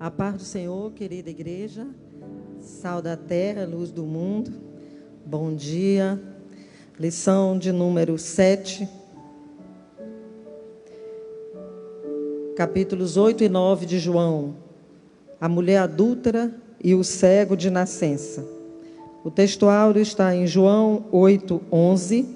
A paz do Senhor, querida igreja, sal da terra, luz do mundo, bom dia. Lição de número 7, capítulos 8 e 9 de João, a mulher adúltera e o cego de nascença. O textuário está em João 8, 11,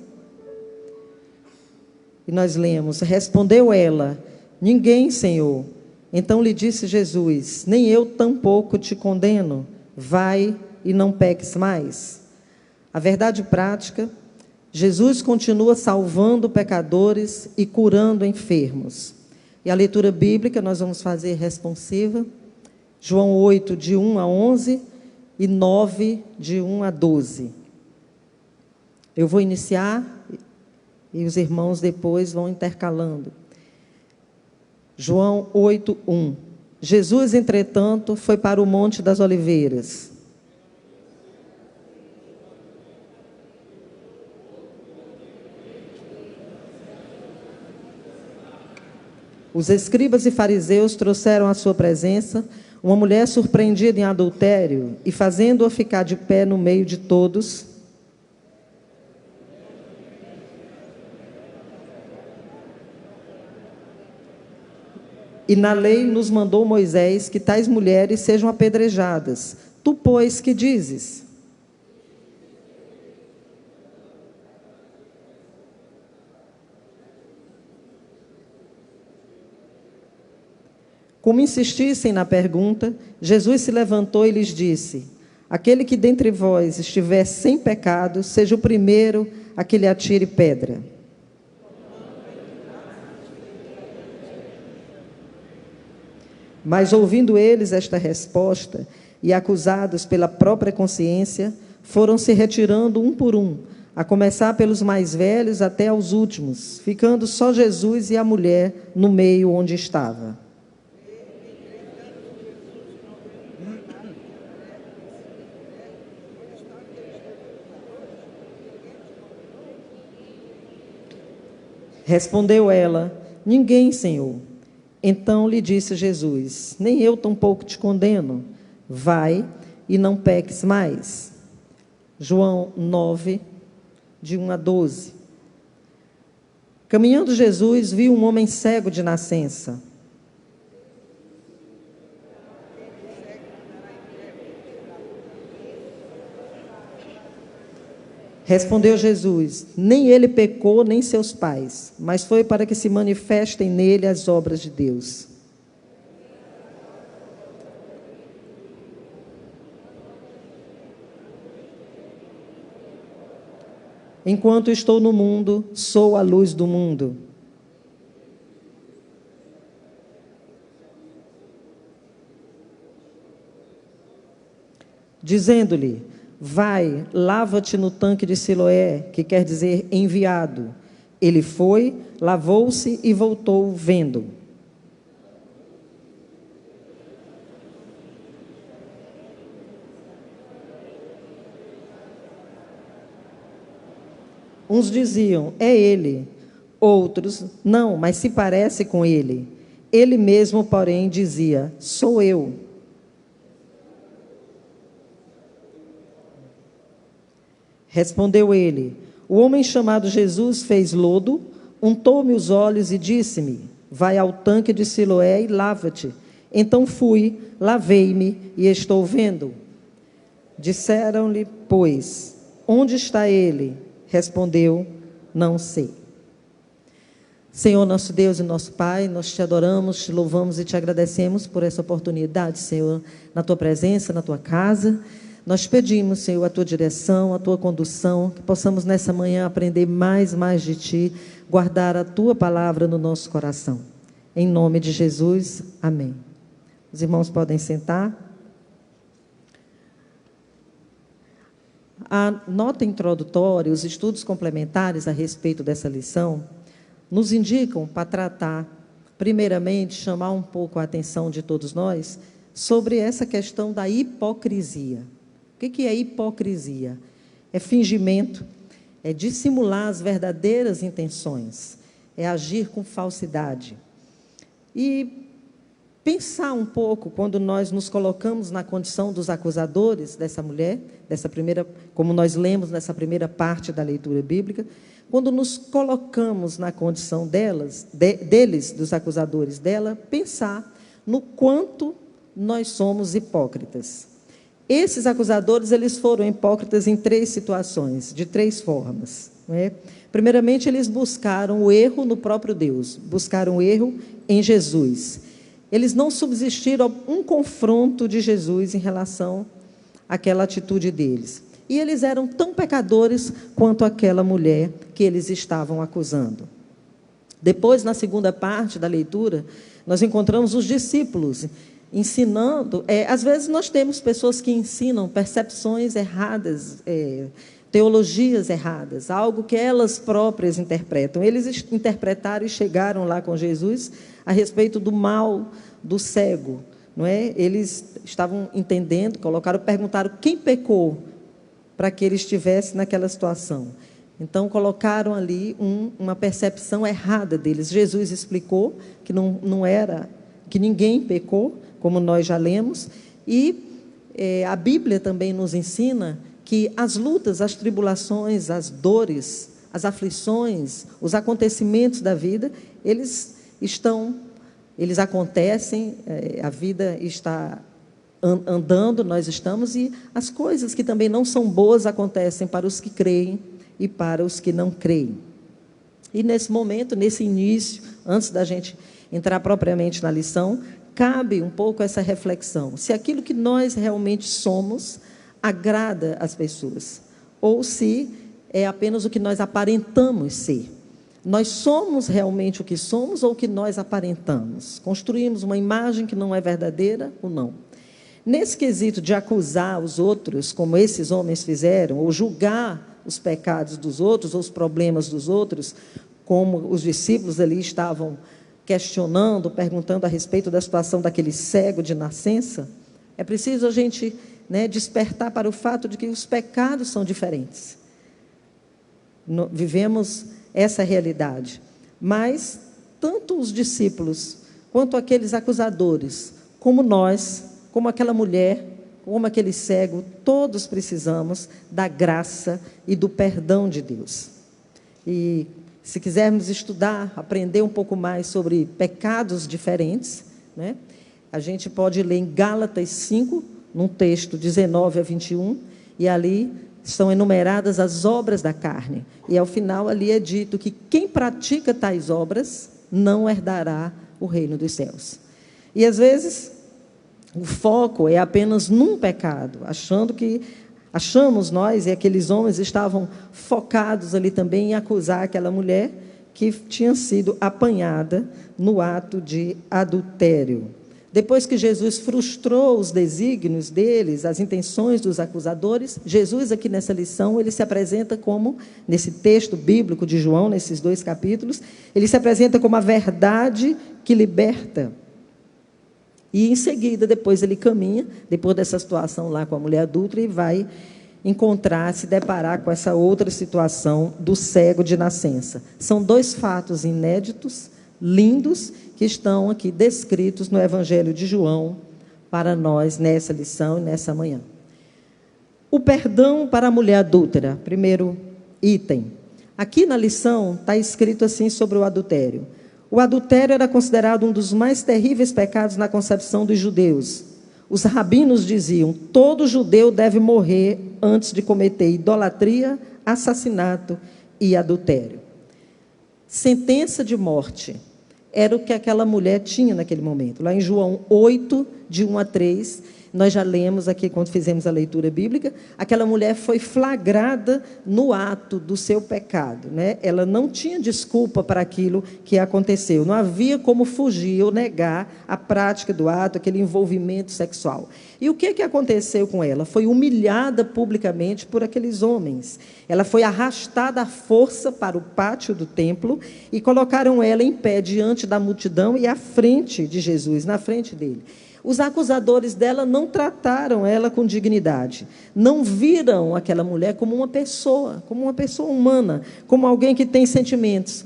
e nós lemos: respondeu ela, ninguém, Senhor. Então lhe disse Jesus: nem eu tampouco te condeno, vai e não peques mais. A verdade prática: Jesus continua salvando pecadores e curando enfermos. E a leitura bíblica nós vamos fazer responsiva, João 8, de 1 a 11 e 9, de 1 a 12. Eu vou iniciar e os irmãos depois vão intercalando. João 8, 1. Jesus, entretanto, foi para o Monte das Oliveiras. Os escribas e fariseus trouxeram à sua presença uma mulher surpreendida em adultério e, fazendo-a ficar de pé no meio de todos, e na lei nos mandou Moisés que tais mulheres sejam apedrejadas. Tu, pois, que dizes? Como insistissem na pergunta, Jesus se levantou e lhes disse: aquele que dentre vós estiver sem pecado, seja o primeiro a que lhe atire pedra. Mas ouvindo eles esta resposta, e acusados pela própria consciência, foram se retirando um por um, a começar pelos mais velhos até aos últimos, ficando só Jesus e a mulher no meio onde estava. Respondeu ela: ninguém, Senhor. Então lhe disse Jesus: nem eu tampouco te condeno, vai e não peques mais. João 9, de 1 a 12. Caminhando Jesus, viu um homem cego de nascença. Respondeu Jesus: nem ele pecou, nem seus pais, mas foi para que se manifestem nele as obras de Deus. Enquanto estou no mundo, sou a luz do mundo. Dizendo-lhe: vai, lava-te no tanque de Siloé, que quer dizer enviado. Ele foi, lavou-se e voltou vendo. Uns diziam: é ele. Outros: não, mas se parece com ele. Ele mesmo, porém, dizia: sou eu. Respondeu ele: o homem chamado Jesus fez lodo, untou-me os olhos e disse-me: vai ao tanque de Siloé e lava-te. Então fui, lavei-me e estou vendo. Disseram-lhe, pois, onde está ele? Respondeu: não sei. Senhor, nosso Deus e nosso Pai, nós te adoramos, te louvamos e te agradecemos por essa oportunidade, Senhor, na tua presença, na tua casa. Nós pedimos, Senhor, a tua direção, a tua condução, que possamos nessa manhã aprender mais de ti, guardar a tua palavra no nosso coração. Em nome de Jesus, amém. Os irmãos podem sentar. A nota introdutória, os estudos complementares a respeito dessa lição, nos indicam para tratar, primeiramente, chamar um pouco a atenção de todos nós sobre essa questão da hipocrisia. O que é hipocrisia? É fingimento, é dissimular as verdadeiras intenções, é agir com falsidade. E pensar um pouco quando nós nos colocamos na condição dos acusadores dessa mulher, como nós lemos nessa primeira parte da leitura bíblica, quando nos colocamos na condição deles, dos acusadores dela, pensar no quanto nós somos hipócritas. Esses acusadores, eles foram hipócritas em 3 situações, de 3 formas, não é? Primeiramente, eles buscaram o erro no próprio Deus, buscaram o erro em Jesus. Eles não subsistiram a um confronto de Jesus em relação àquela atitude deles. E eles eram tão pecadores quanto aquela mulher que eles estavam acusando. Depois, na segunda parte da leitura, nós encontramos os discípulos ensinando. Às vezes nós temos pessoas que ensinam percepções erradas, teologias erradas, algo que elas próprias interpretam. Eles interpretaram e chegaram lá com Jesus a respeito do mal do cego, não é? Eles estavam entendendo, perguntaram quem pecou para que ele estivesse naquela situação. Então colocaram ali uma percepção errada deles. Jesus explicou que não era, que ninguém pecou, como nós já lemos, e a Bíblia também nos ensina que as lutas, as tribulações, as dores, as aflições, os acontecimentos da vida, eles acontecem, a vida está andando, nós estamos, e as coisas que também não são boas acontecem para os que creem e para os que não creem. E nesse momento, nesse início, antes da gente entrar propriamente na lição, cabe um pouco essa reflexão, se aquilo que nós realmente somos agrada as pessoas, ou se é apenas o que nós aparentamos ser. Nós somos realmente o que somos ou o que nós aparentamos? Construímos uma imagem que não é verdadeira ou não? Nesse quesito de acusar os outros, como esses homens fizeram, ou julgar os pecados dos outros, ou os problemas dos outros, como os discípulos ali estavam questionando, perguntando a respeito da situação daquele cego de nascença, é preciso a gente despertar para o fato de que os pecados são diferentes. Vivemos essa realidade. Mas, tanto os discípulos, quanto aqueles acusadores, como nós, como aquela mulher, como aquele cego, todos precisamos da graça e do perdão de Deus. E, se quisermos estudar, aprender um pouco mais sobre pecados diferentes, a gente pode ler em Gálatas 5, num texto 19 a 21, e ali são enumeradas as obras da carne. E ao final ali é dito que quem pratica tais obras não herdará o reino dos céus. E às vezes o foco é apenas num pecado, achamos nós, e aqueles homens estavam focados ali também em acusar aquela mulher que tinha sido apanhada no ato de adultério. Depois que Jesus frustrou os desígnios deles, as intenções dos acusadores, Jesus aqui nessa lição, ele se apresenta como, nesse texto bíblico de João, nesses 2 capítulos, ele se apresenta como a verdade que liberta. E em seguida, depois ele caminha, depois dessa situação lá com a mulher adúltera, e vai se deparar com essa outra situação do cego de nascença. São 2 fatos inéditos, lindos, que estão aqui descritos no Evangelho de João para nós nessa lição e nessa manhã. O perdão para a mulher adúltera, primeiro item. Aqui na lição está escrito assim sobre o adultério. O adultério era considerado um dos mais terríveis pecados na concepção dos judeus. Os rabinos diziam: todo judeu deve morrer antes de cometer idolatria, assassinato e adultério. Sentença de morte era o que aquela mulher tinha naquele momento. Lá em João 8, de 1 a 3, nós já lemos aqui, quando fizemos a leitura bíblica, aquela mulher foi flagrada no ato do seu pecado. Ela não tinha desculpa para aquilo que aconteceu. Não havia como fugir ou negar a prática do ato, aquele envolvimento sexual. E o que aconteceu com ela? Foi humilhada publicamente por aqueles homens. Ela foi arrastada à força para o pátio do templo e colocaram ela em pé diante da multidão e à frente de Jesus, na frente dele. Os acusadores dela não trataram ela com dignidade, não viram aquela mulher como uma pessoa humana, como alguém que tem sentimentos.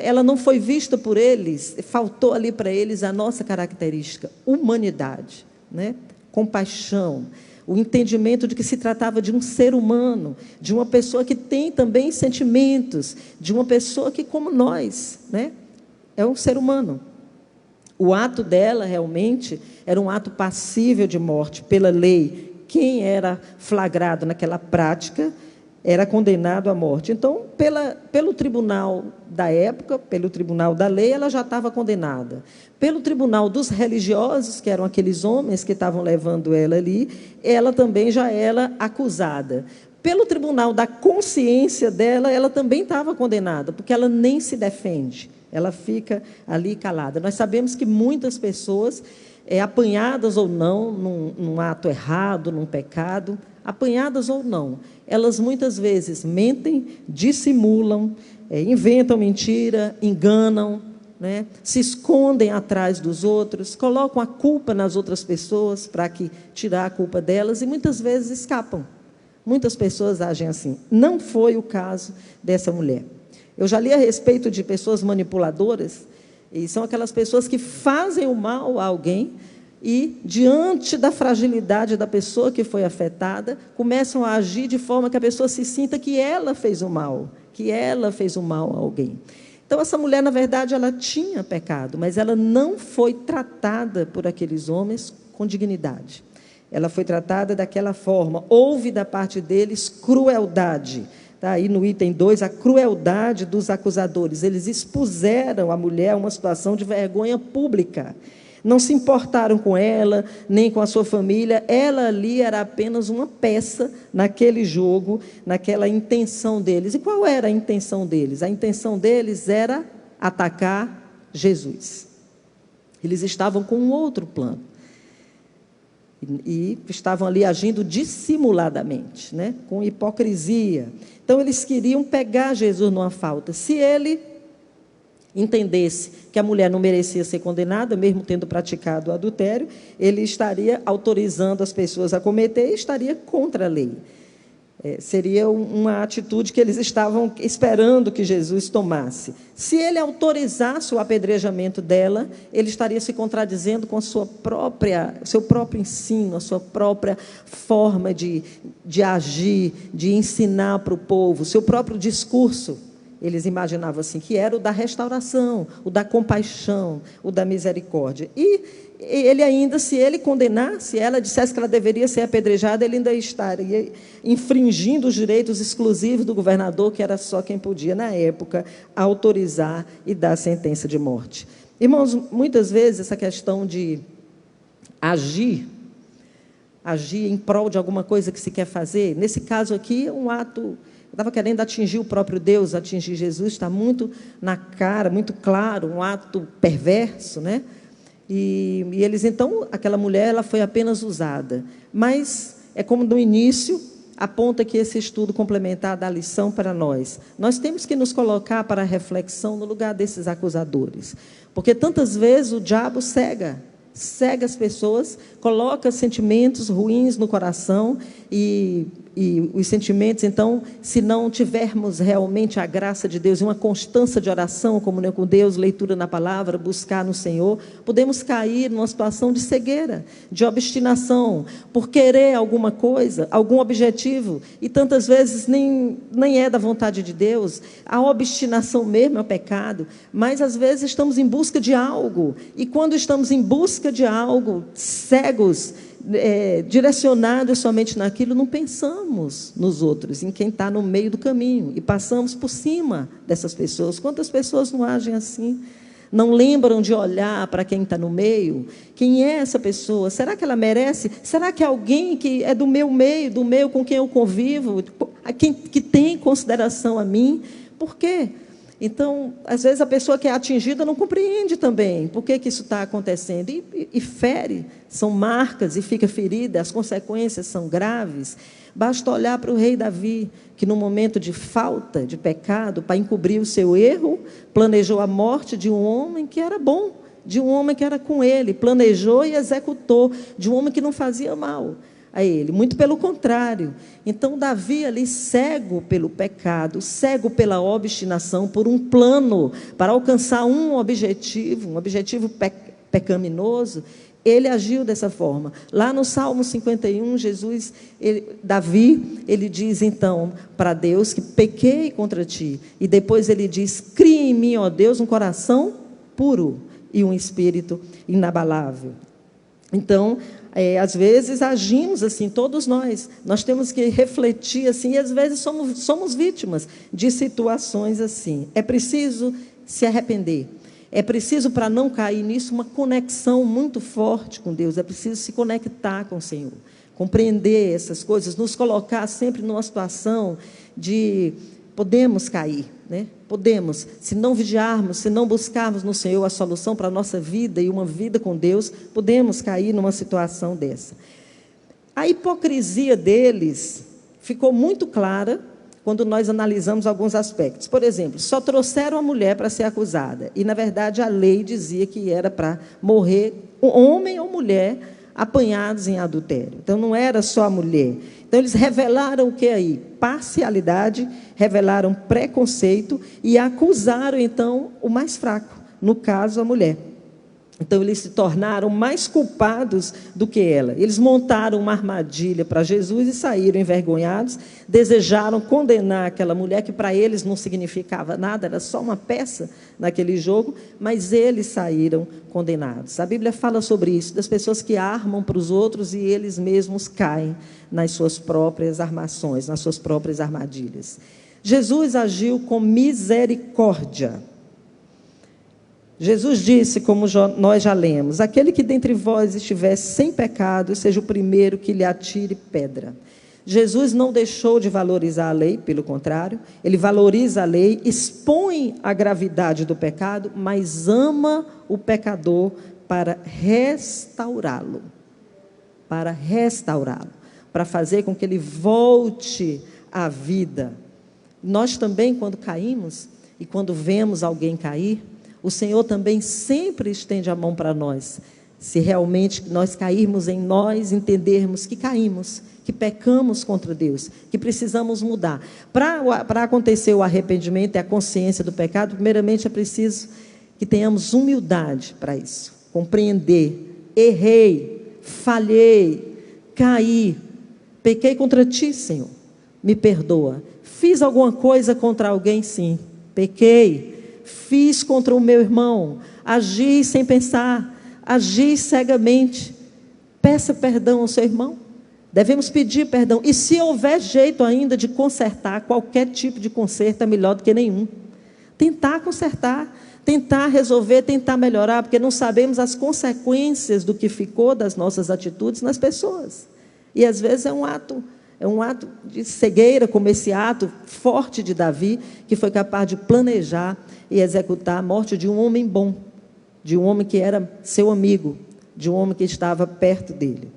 ela não foi vista por eles, faltou ali para eles a nossa característica, humanidade, né? Compaixão, o entendimento de que se tratava de um ser humano, de uma pessoa que tem também sentimentos, de uma pessoa que, como nós, né? É um ser humano. O ato dela, realmente, era um ato passível de morte pela lei. Quem era flagrado naquela prática era condenado à morte. Então, pelo tribunal da época, pelo tribunal da lei, ela já estava condenada. Pelo tribunal dos religiosos, que eram aqueles homens que estavam levando ela ali, ela também já era acusada. Pelo tribunal da consciência dela, ela também estava condenada, porque ela nem se defende. Ela fica ali calada. Nós sabemos que muitas pessoas, apanhadas ou não, num ato errado, num pecado, apanhadas ou não, elas muitas vezes mentem, dissimulam, inventam mentira, enganam, né? Se escondem atrás dos outros, colocam a culpa nas outras pessoas para tirar a culpa delas e muitas vezes escapam. Muitas pessoas agem assim. Não foi o caso dessa mulher. Eu já li a respeito de pessoas manipuladoras, e são aquelas pessoas que fazem o mal a alguém e, diante da fragilidade da pessoa que foi afetada, começam a agir de forma que a pessoa se sinta que ela fez o mal, a alguém. Então, essa mulher, na verdade, ela tinha pecado, mas ela não foi tratada por aqueles homens com dignidade. Ela foi tratada daquela forma. Houve da parte deles crueldade. Está aí no item 2, a crueldade dos acusadores. Eles expuseram a mulher a uma situação de vergonha pública. Não se importaram com ela, nem com a sua família. Ela ali era apenas uma peça naquele jogo, naquela intenção deles. E qual era a intenção deles? A intenção deles era atacar Jesus. Eles estavam com um outro plano. E estavam ali agindo dissimuladamente, né? Com hipocrisia. Então, eles queriam pegar Jesus numa falta. Se ele entendesse que a mulher não merecia ser condenada, mesmo tendo praticado o adultério, ele estaria autorizando as pessoas a cometer e estaria contra a lei. Seria uma atitude que eles estavam esperando que Jesus tomasse. Se ele autorizasse o apedrejamento dela, ele estaria se contradizendo com seu próprio ensino, a sua própria forma de agir, de ensinar para o povo, seu próprio discurso. Eles imaginavam assim, que era o da restauração, o da compaixão, o da misericórdia. E ele ainda, se ele condenasse, ela dissesse que ela deveria ser apedrejada, ele ainda estaria infringindo os direitos exclusivos do governador, que era só quem podia, na época, autorizar e dar sentença de morte. Irmãos, muitas vezes essa questão de agir em prol de alguma coisa que se quer fazer, nesse caso aqui, um ato... Estava querendo atingir o próprio Deus, atingir Jesus, está muito na cara, muito claro, um ato perverso, né? E eles, então, aquela mulher, ela foi apenas usada. Mas, é como no início, aponta que esse estudo complementar dá lição para nós. Nós temos que nos colocar para a reflexão no lugar desses acusadores. Porque tantas vezes o diabo cega as pessoas, coloca sentimentos ruins no coração e os sentimentos, então, se não tivermos realmente a graça de Deus e uma constância de oração, comunhão com Deus, leitura na palavra, buscar no Senhor, podemos cair numa situação de cegueira, de obstinação, por querer alguma coisa, algum objetivo, e tantas vezes nem é da vontade de Deus. A obstinação mesmo é o pecado, mas às vezes estamos em busca de algo, e quando estamos em busca de algo, cegos, direcionados somente naquilo, não pensamos nos outros, em quem está no meio do caminho, e passamos por cima dessas pessoas. Quantas pessoas não agem assim? Não lembram de olhar para quem está no meio? Quem é essa pessoa? Será que ela merece? Será que é alguém que é do meu meio, com quem eu convivo, que tem consideração a mim? Por quê? Então, às vezes, a pessoa que é atingida não compreende também por que isso está acontecendo. E fere, são marcas e fica ferida, as consequências são graves. Basta olhar para o rei Davi, que no momento de falta, de pecado, para encobrir o seu erro, planejou a morte de um homem que era bom, de um homem que era com ele, planejou e executou, de um homem que não fazia mal. a ele, muito pelo contrário. Então Davi ali, cego pelo pecado, cego pela obstinação, por um plano para alcançar um objetivo pecaminoso, ele agiu dessa forma. Lá no Salmo 51, Davi, ele diz então para Deus que pequei contra ti, e depois ele diz: cria em mim, ó Deus, um coração puro e um espírito inabalável. Então, às vezes agimos assim, todos nós temos que refletir assim, e às vezes somos vítimas de situações assim. É preciso se arrepender. É preciso, para não cair nisso, uma conexão muito forte com Deus. É preciso se conectar com o Senhor, compreender essas coisas, nos colocar sempre numa situação de podemos cair, né? Podemos, se não vigiarmos, se não buscarmos no Senhor a solução para a nossa vida e uma vida com Deus, podemos cair numa situação dessa. A hipocrisia deles ficou muito clara quando nós analisamos alguns aspectos. Por exemplo, só trouxeram a mulher para ser acusada, e na verdade a lei dizia que era para morrer homem ou mulher apanhados em adultério. Então não era só a mulher. Então eles revelaram o que aí? Parcialidade, revelaram preconceito e acusaram então o mais fraco, no caso a mulher. Então eles se tornaram mais culpados do que ela. Eles montaram uma armadilha para Jesus e saíram envergonhados, desejaram condenar aquela mulher que para eles não significava nada, era só uma peça naquele jogo, mas eles saíram condenados. A Bíblia fala sobre isso, das pessoas que armam para os outros e eles mesmos caem nas suas próprias armações, nas suas próprias armadilhas. Jesus agiu com misericórdia. Jesus disse, como nós já lemos: aquele que dentre vós estiver sem pecado, seja o primeiro que lhe atire pedra. Jesus não deixou de valorizar a lei, pelo contrário, ele valoriza a lei, expõe a gravidade do pecado, mas ama o pecador para restaurá-lo, para fazer com que ele volte à vida. Nós também, quando caímos e quando vemos alguém cair, o Senhor também sempre estende a mão para nós. Se realmente nós cairmos em nós, entendermos que caímos, que pecamos contra Deus, que precisamos mudar. Para acontecer o arrependimento e a consciência do pecado, primeiramente é preciso que tenhamos humildade para isso. Compreender: errei, falhei, caí, pequei contra ti, Senhor, me perdoa. Fiz alguma coisa contra alguém? Sim, pequei. Fiz contra o meu irmão, agi sem pensar, agi cegamente. Peça perdão ao seu irmão. Devemos pedir perdão. E se houver jeito ainda de consertar, qualquer tipo de conserto é melhor do que nenhum. Tentar consertar, tentar resolver, tentar melhorar, porque não sabemos as consequências do que ficou das nossas atitudes nas pessoas. E às vezes é um ato de cegueira, como esse ato forte de Davi, que foi capaz de planejar e executar a morte de um homem bom, de um homem que era seu amigo, de um homem que estava perto dele.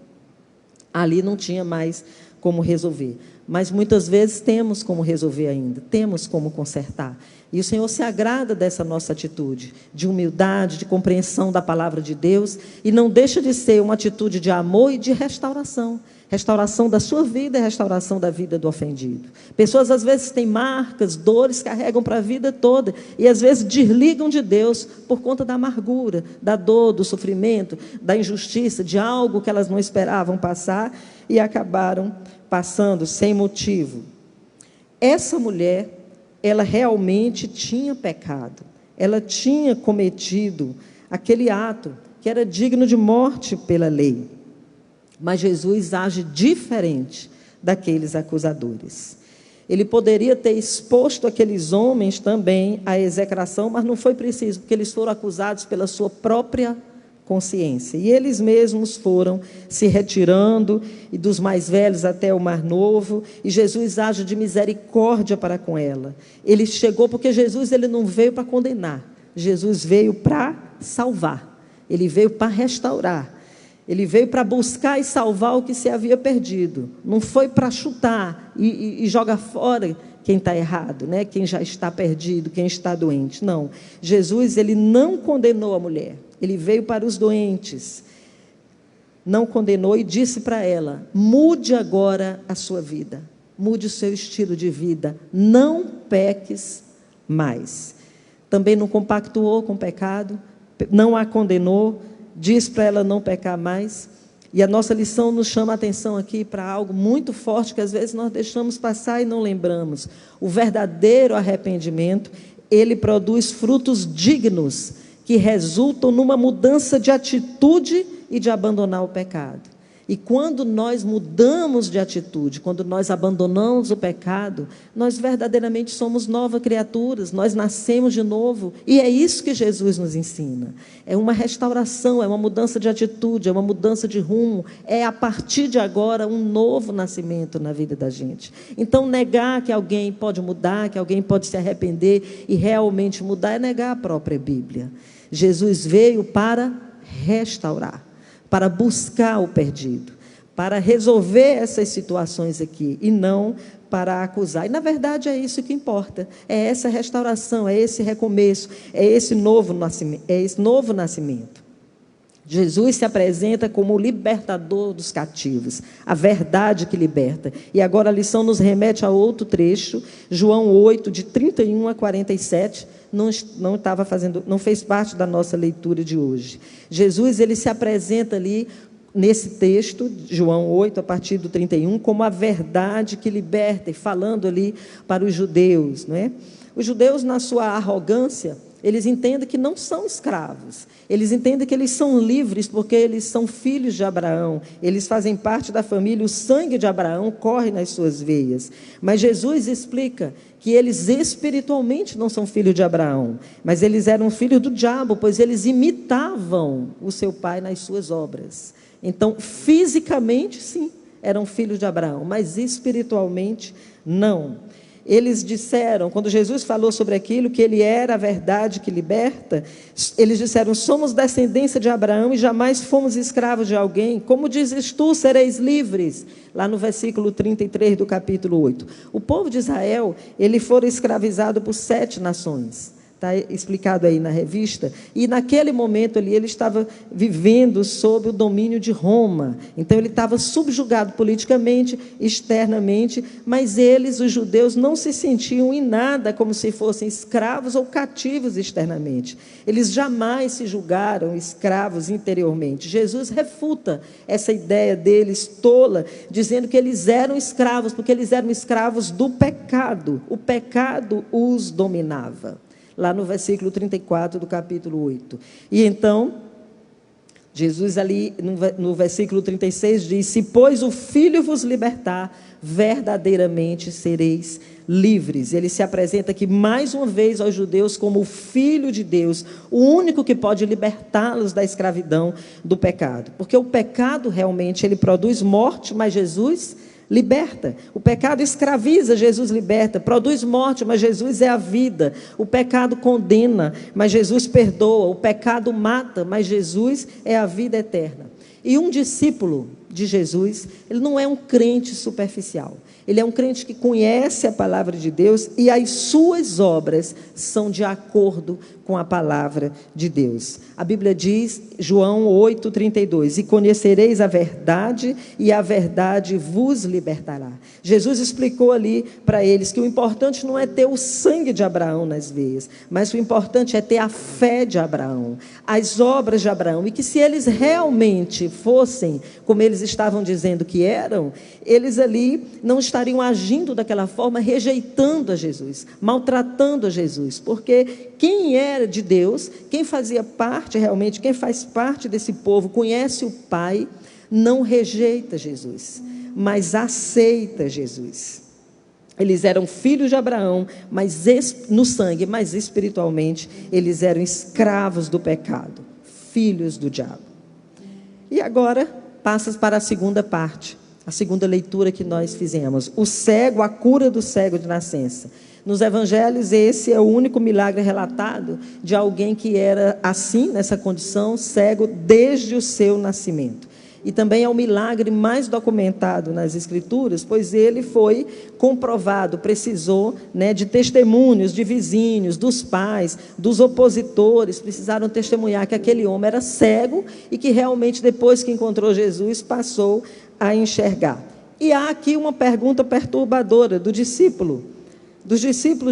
Ali não tinha mais como resolver, mas muitas vezes temos como resolver ainda, temos como consertar. E o Senhor se agrada dessa nossa atitude, de humildade, de compreensão da palavra de Deus, e não deixa de ser uma atitude de amor e de restauração. Restauração da sua vida e restauração da vida do ofendido. Pessoas às vezes têm marcas, dores, carregam para a vida toda, e às vezes desligam de Deus por conta da amargura, da dor, do sofrimento, da injustiça, de algo que elas não esperavam passar e acabaram passando sem motivo. Essa mulher, ela realmente tinha pecado, ela tinha cometido aquele ato que era digno de morte pela lei. Mas Jesus age diferente daqueles acusadores. Ele poderia ter exposto aqueles homens também à execração, mas não foi preciso, porque eles foram acusados pela sua própria consciência. E eles mesmos foram se retirando, e dos mais velhos até o mais novo, e Jesus age de misericórdia para com ela. Ele chegou, porque Jesus ele não veio para condenar, Jesus veio para salvar, ele veio para restaurar. Ele veio para buscar e salvar o que se havia perdido. Não foi para chutar e jogar fora quem está errado, né? Quem já está perdido, quem está doente. Não. Jesus ele não condenou a mulher. Ele veio para os doentes. não condenou e disse para ela: mude agora a sua vida, mude o seu estilo de vida, não peques mais. Também não compactuou com o pecado, não a condenou, diz para ela não pecar mais. E a nossa lição nos chama a atenção aqui para algo muito forte que às vezes nós deixamos passar e não lembramos. O verdadeiro arrependimento, ele produz frutos dignos que resultam numa mudança de atitude e de abandonar o pecado. E quando nós mudamos de atitude, quando nós abandonamos o pecado, nós verdadeiramente somos novas criaturas, nós nascemos de novo. E é isso que Jesus nos ensina. É uma restauração, é uma mudança de atitude, é uma mudança de rumo. É a partir de agora um novo nascimento na vida da gente. Então negar que alguém pode mudar, que alguém pode se arrepender e realmente mudar, é negar a própria Bíblia. Jesus veio para restaurar, para buscar o perdido, para resolver essas situações aqui, e não para acusar. E, na verdade, é isso que importa. É essa restauração, é esse recomeço, é esse novo nascimento. Jesus se apresenta como o libertador dos cativos, a verdade que liberta. E agora a lição nos remete a outro trecho, João 8, de 31 a 47, não fez parte da nossa leitura de hoje. Jesus, ele se apresenta ali nesse texto, João 8, a partir do 31, como a verdade que liberta, e falando ali para os judeus, não é? Os judeus, na sua arrogância, eles entendem que não são escravos, eles entendem que eles são livres porque eles são filhos de Abraão, eles fazem parte da família, o sangue de Abraão corre nas suas veias. Mas Jesus explica que eles espiritualmente não são filhos de Abraão, mas eles eram filhos do diabo, pois eles imitavam o seu pai nas suas obras. Então, fisicamente, sim, eram filhos de Abraão, mas espiritualmente, não. Eles disseram, quando Jesus falou sobre aquilo, que ele era a verdade que liberta, eles disseram: somos descendência de Abraão e jamais fomos escravos de alguém. Como dizes tu, sereis livres? Lá no versículo 33 do capítulo 8. O povo de Israel, ele foi escravizado por 7 nações. Está explicado aí na revista, e naquele momento ali ele estava vivendo sob o domínio de Roma, então ele estava subjugado politicamente, externamente, mas eles, os judeus, não se sentiam em nada como se fossem escravos ou cativos externamente, eles jamais se julgaram escravos interiormente. Jesus refuta essa ideia deles tola, dizendo que eles eram escravos, porque eles eram escravos do pecado, o pecado os dominava. Lá no versículo 34 do capítulo 8. E então, Jesus ali, no versículo 36, diz: se, pois, o Filho vos libertar, verdadeiramente sereis livres. Ele se apresenta aqui, mais uma vez, aos judeus como o Filho de Deus, o único que pode libertá-los da escravidão do pecado. Porque o pecado, realmente, ele produz morte, mas Jesus liberta. O pecado escraviza, Jesus liberta. Produz morte, mas Jesus é a vida. O pecado condena, mas Jesus perdoa. O pecado mata, mas Jesus é a vida eterna. E um discípulo de Jesus, ele não é um crente superficial. Ele é um crente que conhece a palavra de Deus e as suas obras são de acordo com a palavra de Deus. A Bíblia diz, João 8:32, e conhecereis a verdade e a verdade vos libertará. Jesus explicou ali para eles que o importante não é ter o sangue de Abraão nas veias, mas o importante é ter a fé de Abraão, as obras de Abraão, e que se eles realmente fossem como eles estavam dizendo que eram, eles ali não estariam agindo daquela forma, rejeitando a Jesus, maltratando a Jesus, porque quem era de Deus, quem fazia parte realmente, quem faz parte desse povo, conhece o Pai, não rejeita Jesus, mas aceita Jesus. Eles eram filhos de Abraão, mas no sangue, mas espiritualmente, eles eram escravos do pecado, filhos do diabo. E agora, passas para a segunda parte, a segunda leitura que nós fizemos. O cego, a cura do cego de nascença. Nos evangelhos, esse é o único milagre relatado de alguém que era assim, nessa condição, cego, desde o seu nascimento. e também é o milagre mais documentado nas Escrituras, pois ele foi comprovado, precisou, né, de testemunhos, de vizinhos, dos pais, dos opositores, precisaram testemunhar que aquele homem era cego e que realmente, depois que encontrou Jesus, passou a enxergar. E há aqui uma pergunta perturbadora dos discípulos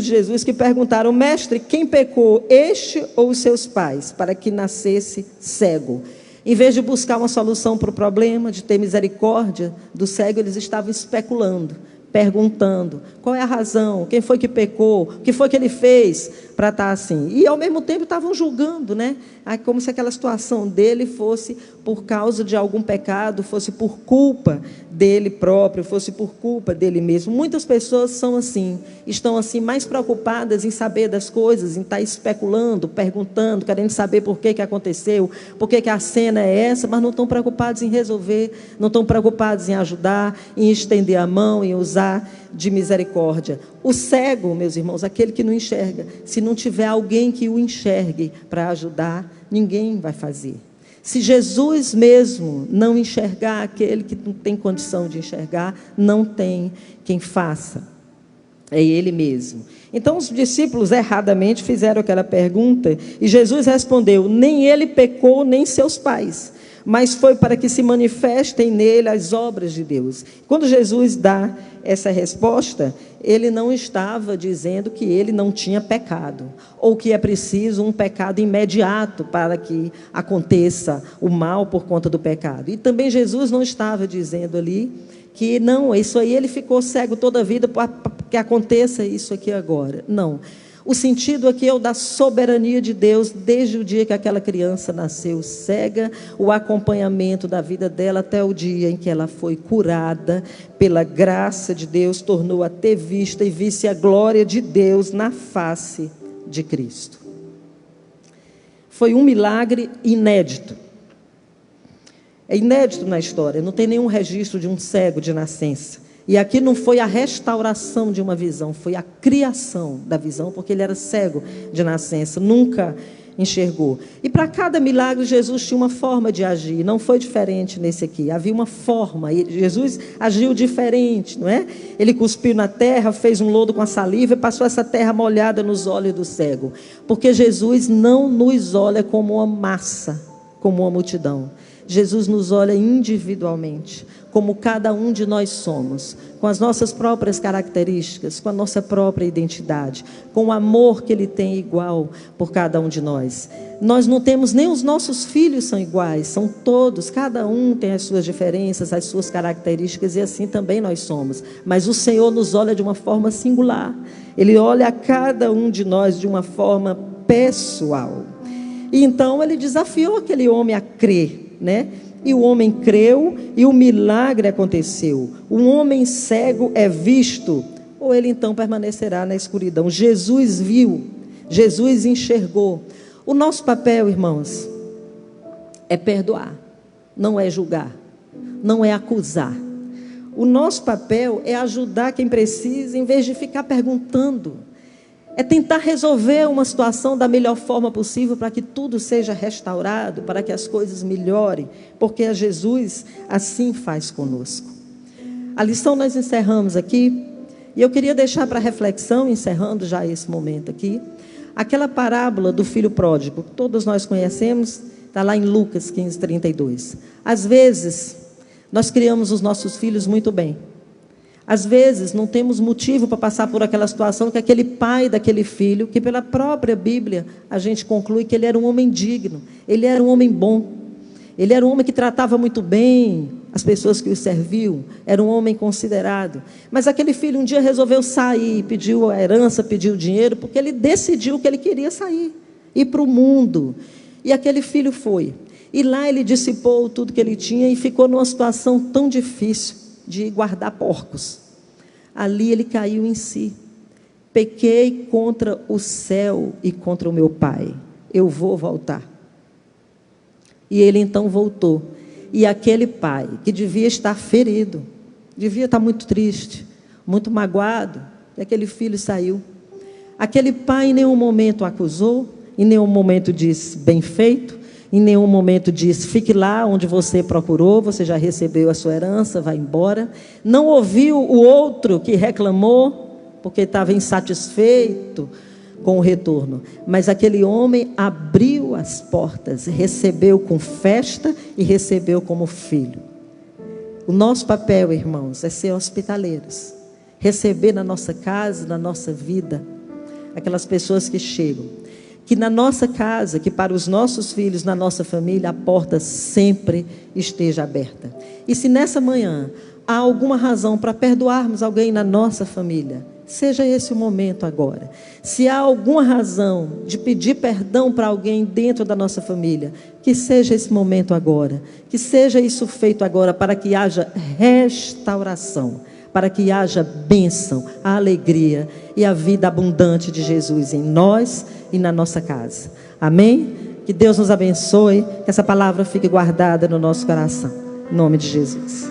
de Jesus, que perguntaram: mestre, quem pecou, este ou os seus pais, para que nascesse cego? Em vez de buscar uma solução para o problema, de ter misericórdia do cego, eles estavam especulando, perguntando: qual é a razão? Quem foi que pecou? O que foi que ele fez para estar assim? E ao mesmo tempo estavam julgando, né? Como se aquela situação dele fosse por causa de algum pecado, fosse por culpa dele próprio, fosse por culpa dele mesmo. Muitas pessoas são assim, estão assim mais preocupadas em saber das coisas, em estar especulando, perguntando, querendo saber por que aconteceu, por que a cena é essa, mas não estão preocupados em resolver, não estão preocupados em ajudar, em estender a mão, em usar de misericórdia. O cego, meus irmãos, aquele que não enxerga, se não tiver alguém que o enxergue para ajudar, ninguém vai fazer. Se Jesus mesmo não enxergar aquele que não tem condição de enxergar, não tem quem faça. É Ele mesmo. Então os discípulos erradamente fizeram aquela pergunta e Jesus respondeu: nem ele pecou, nem seus pais, mas foi para que se manifestem nele as obras de Deus. Quando Jesus dá essa resposta, ele não estava dizendo que ele não tinha pecado, ou que é preciso um pecado imediato para que aconteça o mal por conta do pecado. E também Jesus não estava dizendo ali que não, isso aí ele ficou cego toda a vida para que aconteça isso aqui agora. Não. O sentido aqui é o da soberania de Deus, desde o dia que aquela criança nasceu cega, o acompanhamento da vida dela até o dia em que ela foi curada pela graça de Deus, tornou a ter vista e visse a glória de Deus na face de Cristo. Foi um milagre inédito. É inédito na história, não tem nenhum registro de um cego de nascença. E aqui não foi a restauração de uma visão, foi a criação da visão, porque ele era cego de nascença, nunca enxergou. E para cada milagre, Jesus tinha uma forma de agir, não foi diferente nesse aqui. Havia uma forma, e Jesus agiu diferente, não é? Ele cuspiu na terra, fez um lodo com a saliva e passou essa terra molhada nos olhos do cego. Porque Jesus não nos olha como uma massa, como uma multidão. Jesus nos olha individualmente, como cada um de nós somos, com as nossas próprias características, com a nossa própria identidade, com o amor que Ele tem igual por cada um de nós. Nós não temos, nem os nossos filhos são iguais, são todos, cada um tem as suas diferenças, as suas características, e assim também nós somos. Mas o Senhor nos olha de uma forma singular, Ele olha a cada um de nós de uma forma pessoal. E então Ele desafiou aquele homem a crer, né? E o homem creu e o milagre aconteceu. Um homem cego é visto, ou ele então permanecerá na escuridão. Jesus viu, Jesus enxergou. O nosso papel, irmãos, é perdoar, não é julgar, não é acusar. O nosso papel é ajudar quem precisa, em vez de ficar perguntando. É tentar resolver uma situação da melhor forma possível para que tudo seja restaurado, para que as coisas melhorem, porque Jesus assim faz conosco. A lição nós encerramos aqui, e eu queria deixar para reflexão, encerrando já esse momento aqui, aquela parábola do filho pródigo, que todos nós conhecemos, está lá em Lucas 15:32. Às vezes, nós criamos os nossos filhos muito bem. Às vezes não temos motivo para passar por aquela situação que aquele pai daquele filho, que pela própria Bíblia a gente conclui que ele era um homem digno, ele era um homem bom, ele era um homem que tratava muito bem as pessoas que o serviam, era um homem considerado. Mas aquele filho um dia resolveu sair, pediu a herança, pediu dinheiro, porque ele decidiu que ele queria sair, ir para o mundo. E aquele filho foi. E lá ele dissipou tudo que ele tinha e ficou numa situação tão difícil de guardar porcos. Ali ele caiu em si. Pequei contra o céu e contra o meu pai. Eu vou voltar. E ele então voltou. E aquele pai, que devia estar ferido, devia estar muito triste, muito magoado, e aquele filho saiu. Aquele pai em nenhum momento acusou, em nenhum momento disse, bem feito, Em nenhum momento disse: fique lá onde você procurou, você já recebeu a sua herança, vai embora. Não ouviu o outro que reclamou, porque estava insatisfeito com o retorno. Mas aquele homem abriu as portas, recebeu com festa e recebeu como filho. O nosso papel, irmãos, é ser hospitaleiros. Receber na nossa casa, na nossa vida, aquelas pessoas que chegam. Que na nossa casa, que para os nossos filhos, na nossa família, a porta sempre esteja aberta. E se nessa manhã há alguma razão para perdoarmos alguém na nossa família, seja esse o momento agora. Se há alguma razão de pedir perdão para alguém dentro da nossa família, que seja esse momento agora. Que seja isso feito agora, para que haja restauração, para que haja bênção, a alegria e a vida abundante de Jesus em nós e na nossa casa. Amém? Que Deus nos abençoe, que essa palavra fique guardada no nosso coração. Em nome de Jesus.